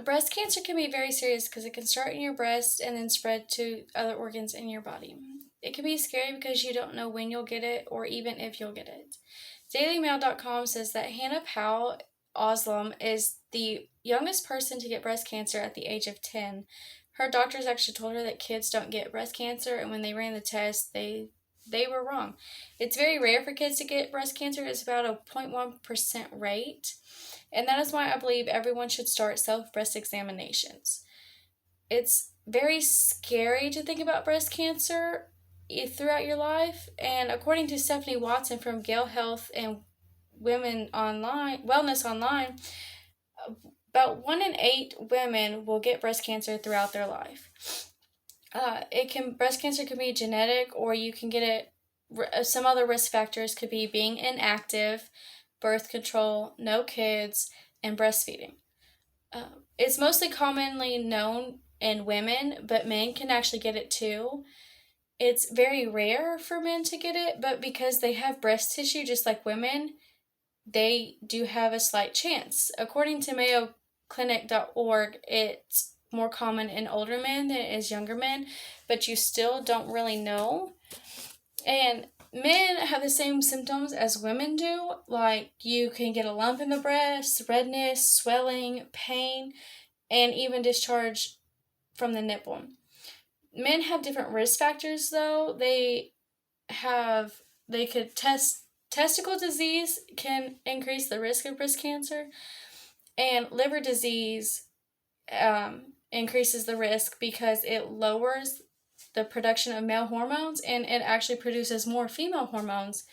Breast cancer can be very serious because it can start in your breast and then spread to other organs in your body. It can be scary because you don't know when you'll get it or even if you'll get it. DailyMail.com says that Hannah Powell Oslam is the youngest person to get breast cancer at the age of 10. Her doctors actually told her that kids don't get breast cancer, and when they ran the test, they were wrong. It's very rare for kids to get breast cancer. It's about a 0.1% rate. And that is why I believe everyone should start self breast examinations. It's very scary to think about breast cancer throughout your life. And according to Stephanie Watson from Gale Health and Women Online, Wellness Online, about 1 in 8 women will get breast cancer throughout their life. Breast cancer can be genetic, or you can get it. Some other risk factors could be being inactive, birth control, no kids, and breastfeeding. It's mostly commonly known in women, but men can actually get it too. It's very rare for men to get it, but because they have breast tissue just like women, they do have a slight chance. According to MayoClinic.org, it's more common in older men than it is younger men, but you still don't really know. And men have the same symptoms as women do, like you can get a lump in the breast, redness, swelling, pain, and even discharge from the nipple. Men have different risk factors though. Testicle disease can increase the risk of breast cancer, and liver disease increases the risk because it lowers the production of male hormones and it actually produces more female hormones.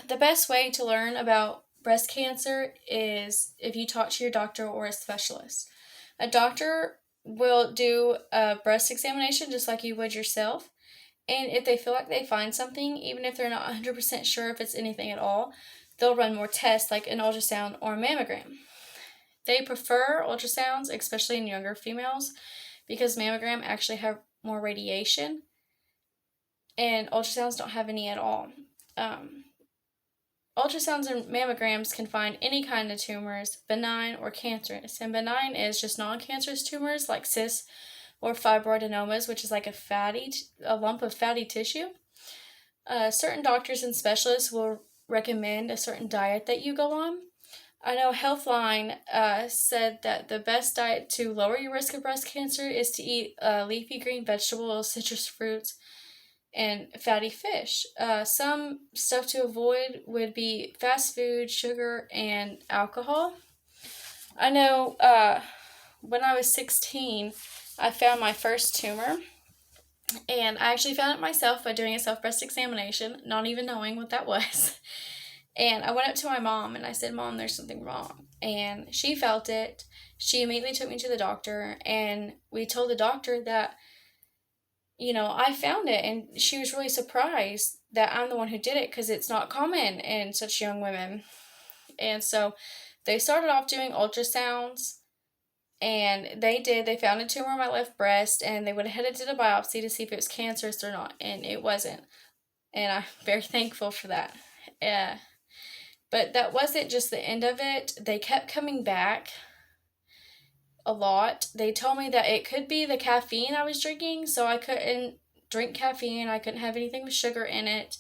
The best way to learn about breast cancer is if you talk to your doctor or a specialist. A doctor will do a breast examination just like you would yourself. And if they feel like they find something, even if they're not 100% sure if it's anything at all, they'll run more tests like an ultrasound or a mammogram. They prefer ultrasounds, especially in younger females, because mammogram actually have more radiation and ultrasounds don't have any at all. Ultrasounds and mammograms can find any kind of tumors, benign or cancerous. And benign is just non-cancerous tumors like cysts or fibroadenomas, which is like a lump of fatty tissue. Certain doctors and specialists will recommend a certain diet that you go on. I know Healthline said that the best diet to lower your risk of breast cancer is to eat leafy green vegetables, citrus fruits, and fatty fish. Some stuff to avoid would be fast food, sugar, and alcohol. I know when I was 16, I found my first tumor, and I actually found it myself by doing a self-breast examination, not even knowing what that was. And I went up to my mom and I said, "Mom, there's something wrong." And she felt it. She immediately took me to the doctor, and we told the doctor that, I found it. And she was really surprised that I'm the one who did it because it's not common in such young women. And so they started off doing ultrasounds, and they found a tumor on my left breast, and they went ahead and did a biopsy to see if it was cancerous or not, and it wasn't. And I'm very thankful for that. But that wasn't just the end of it. They kept coming back a lot. They told me that it could be the caffeine I was drinking, so I couldn't drink caffeine. I couldn't have anything with sugar in it.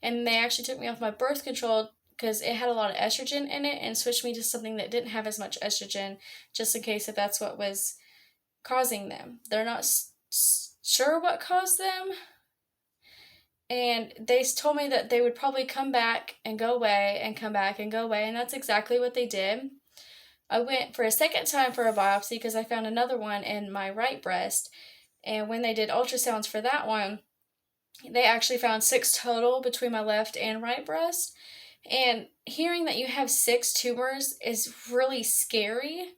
And they actually took me off my birth control because it had a lot of estrogen in it and switched me to something that didn't have as much estrogen, just in case if that's what was causing them. They're not sure what caused them. And they told me that they would probably come back and go away and come back and go away. And that's exactly what they did. I went for a second time for a biopsy because I found another one in my right breast. And when they did ultrasounds for that one, they actually found 6 total between my left and right breast. And hearing that you have 6 tumors is really scary.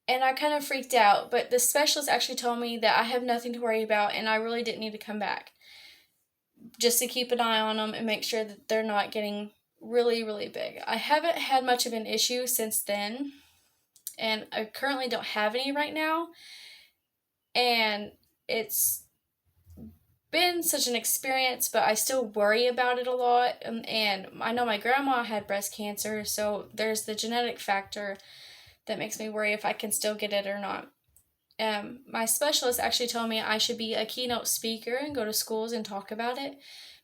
And I kind of freaked out. But the specialist actually told me that I have nothing to worry about and I really didn't need to come back. Just to keep an eye on them and make sure that they're not getting really, really big. I haven't had much of an issue since then, and I currently don't have any right now, and it's been such an experience, but I still worry about it a lot, and I know my grandma had breast cancer, so there's the genetic factor, that makes me worry if I can still get it or not. My specialist actually told me I should be a keynote speaker and go to schools and talk about it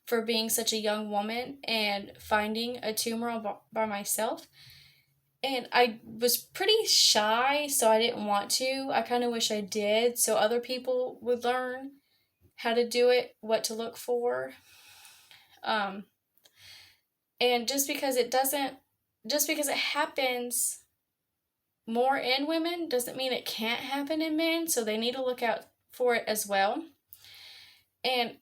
for being such a young woman and finding a tumor by myself. And I was pretty shy, so I didn't want to. I kind of wish I did, so other people would learn how to do it, what to look for. Um, and just because it happens more in women doesn't mean it can't happen in men, so they need to look out for it as well. And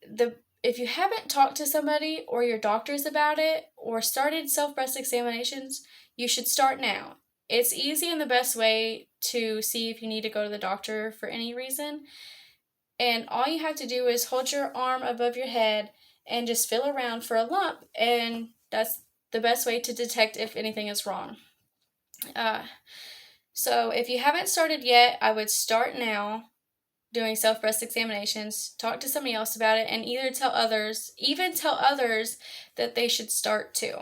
if you haven't talked to somebody or your doctors about it or started self-breast examinations, you should start now. It's easy and the best way to see if you need to go to the doctor for any reason. And all you have to do is hold your arm above your head and just feel around for a lump, and that's the best way to detect if anything is wrong. So if you haven't started yet, I would start now doing self-breast examinations, talk to somebody else about it, and even tell others that they should start too.